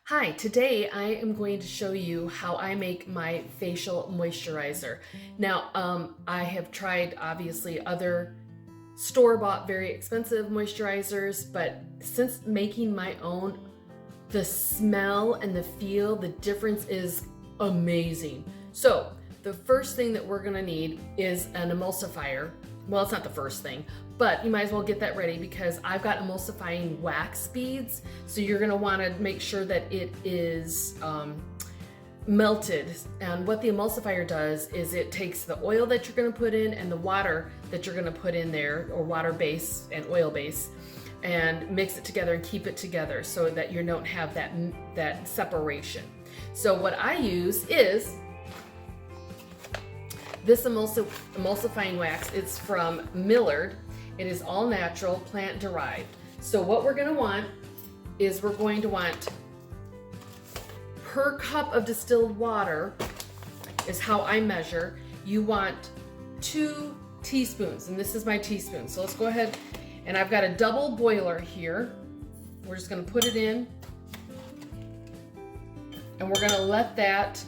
Hi, today I am going to show you how I make my facial moisturizer. Now, I have tried obviously other store-bought very expensive moisturizers, but since making my own, the smell and the feel, the difference is amazing. So the first thing that we're gonna need is an emulsifier. Well, it's not the first thing, but you might as well get that ready because I've got emulsifying wax beads. So you're gonna wanna make sure that it is melted. And what the emulsifier does is it takes the oil that you're gonna put in and the water that you're gonna put in there, or water base and oil base, and mix it together and keep it together so that you don't have that separation. So what I use is this emulsifying wax. It's from Millard. It is all natural, plant derived. So what we're gonna want is we're going to want per cup of distilled water is how I measure. You want 2 teaspoons, and this is my teaspoon. So let's go ahead, and I've got a double boiler here. We're just gonna put it in, and we're gonna let that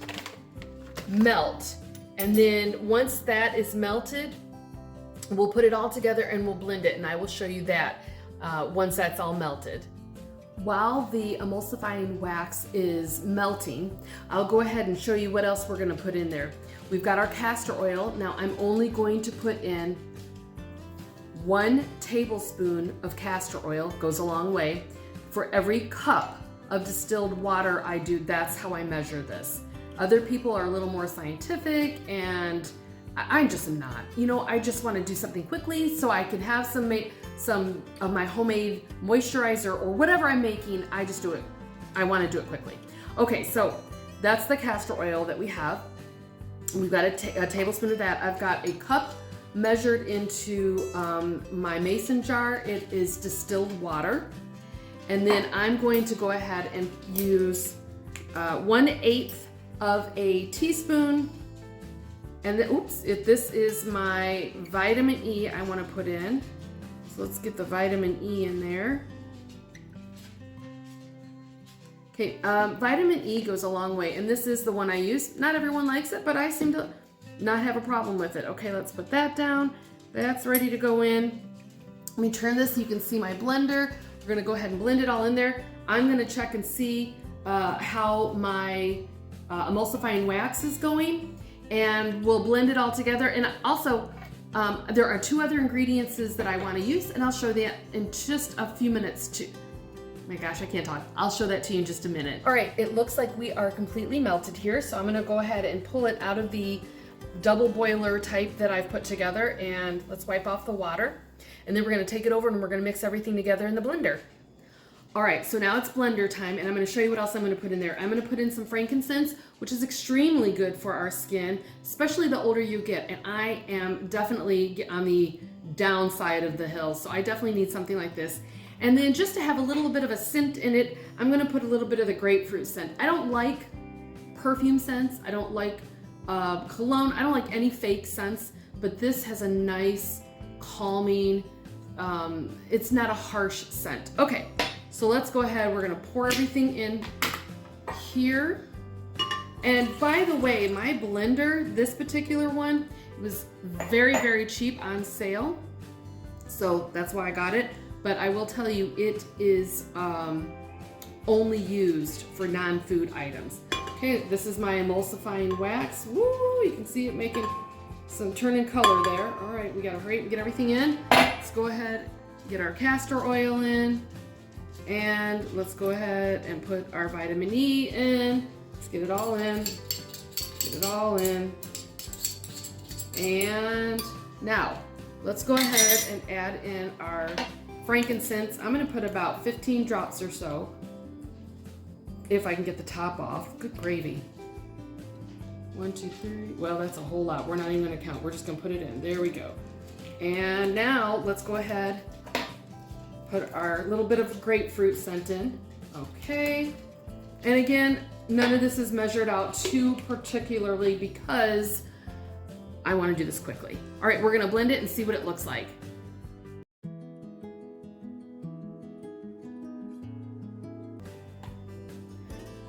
melt. And then once that is melted, we'll put it all together and we'll blend it, and I will show you that once that's all melted. While the emulsifying wax is melting, I'll go ahead and show you what else we're gonna put in there. We've got our castor oil. Now I'm only going to put in 1 tablespoon of castor oil, goes a long way. For every cup of distilled water I do, that's how I measure this. Other people are a little more scientific, and I just am not. You know, I just want to do something quickly so I can have some of my homemade moisturizer or whatever I'm making. I just do it. I want to do it quickly. Okay, so that's the castor oil that we have. We've got a tablespoon of that. I've got a cup measured into my mason jar. It is distilled water. And then I'm going to go ahead and use 1/8 of a teaspoon. And then, if this is my vitamin E I want to put in. So let's get the vitamin E in there. Okay, vitamin E goes a long way, and this is the one I use. Not everyone likes it, but I seem to not have a problem with it. Okay, let's put that down. That's ready to go in. Let me turn this so you can see my blender. We're gonna go ahead and blend it all in there. I'm gonna check and see how my emulsifying wax is going, and we'll blend it all together. And also, there are 2 other ingredients that I want to use, and I'll show that in just a few minutes too. My gosh, I can't talk. I'll show that to you in just a minute. All right, it looks like we are completely melted here, so I'm gonna go ahead and pull it out of the double boiler type that I've put together, and let's wipe off the water. And then we're gonna take it over and we're gonna mix everything together in the blender. All right, so now it's blender time, and I'm gonna show you what else I'm gonna put in there. I'm gonna put in some frankincense, which is extremely good for our skin, especially the older you get. And I am definitely on the downside of the hill, so I definitely need something like this. And then just to have a little bit of a scent in it, I'm gonna put a little bit of the grapefruit scent. I don't like perfume scents. I don't like cologne. I don't like any fake scents, but this has a nice, calming, it's not a harsh scent. Okay. So let's go ahead, we're gonna pour everything in here. And by the way, my blender, this particular one, was very, very cheap on sale. So that's why I got it. But I will tell you, it is only used for non-food items. Okay, this is my emulsifying wax. Woo, you can see it making some turning color there. All right, we gotta hurry up and get everything in. Let's go ahead, get our castor oil in. And let's go ahead and put our vitamin E in. Let's get it all in. Get it all in. And now, let's go ahead and add in our frankincense. I'm gonna put about 15 drops or so, if I can get the top off. Good gravy. 1, 2, 3. Well, that's a whole lot. We're not even gonna count. We're just gonna put it in. There we go. And now, let's go ahead, put our little bit of grapefruit scent in. Okay. And again, none of this is measured out too particularly because I want to do this quickly. All right, we're going to blend it and see what it looks like.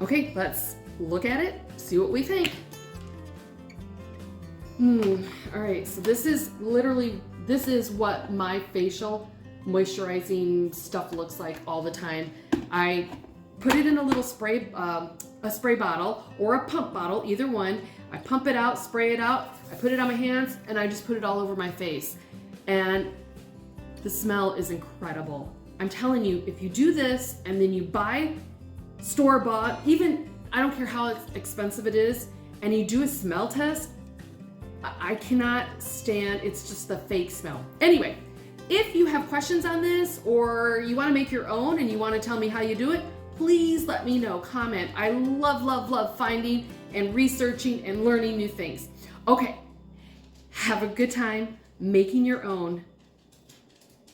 Okay, let's look at it, see what we think. All right, so this is what my facial moisturizing stuff looks like all the time. I put it in a little spray bottle or a pump bottle, either one. I pump it out, spray it out, I put it on my hands, and I just put it all over my face. And the smell is incredible. I'm telling you, if you do this and then you buy store-bought, even, I don't care how expensive it is, and you do a smell test, I cannot stand, it's just the fake smell. Anyway, if you have questions on this or you want to make your own and you want to tell me how you do it, please let me know, comment. I love finding and researching and learning new things. Okay, have a good time making your own.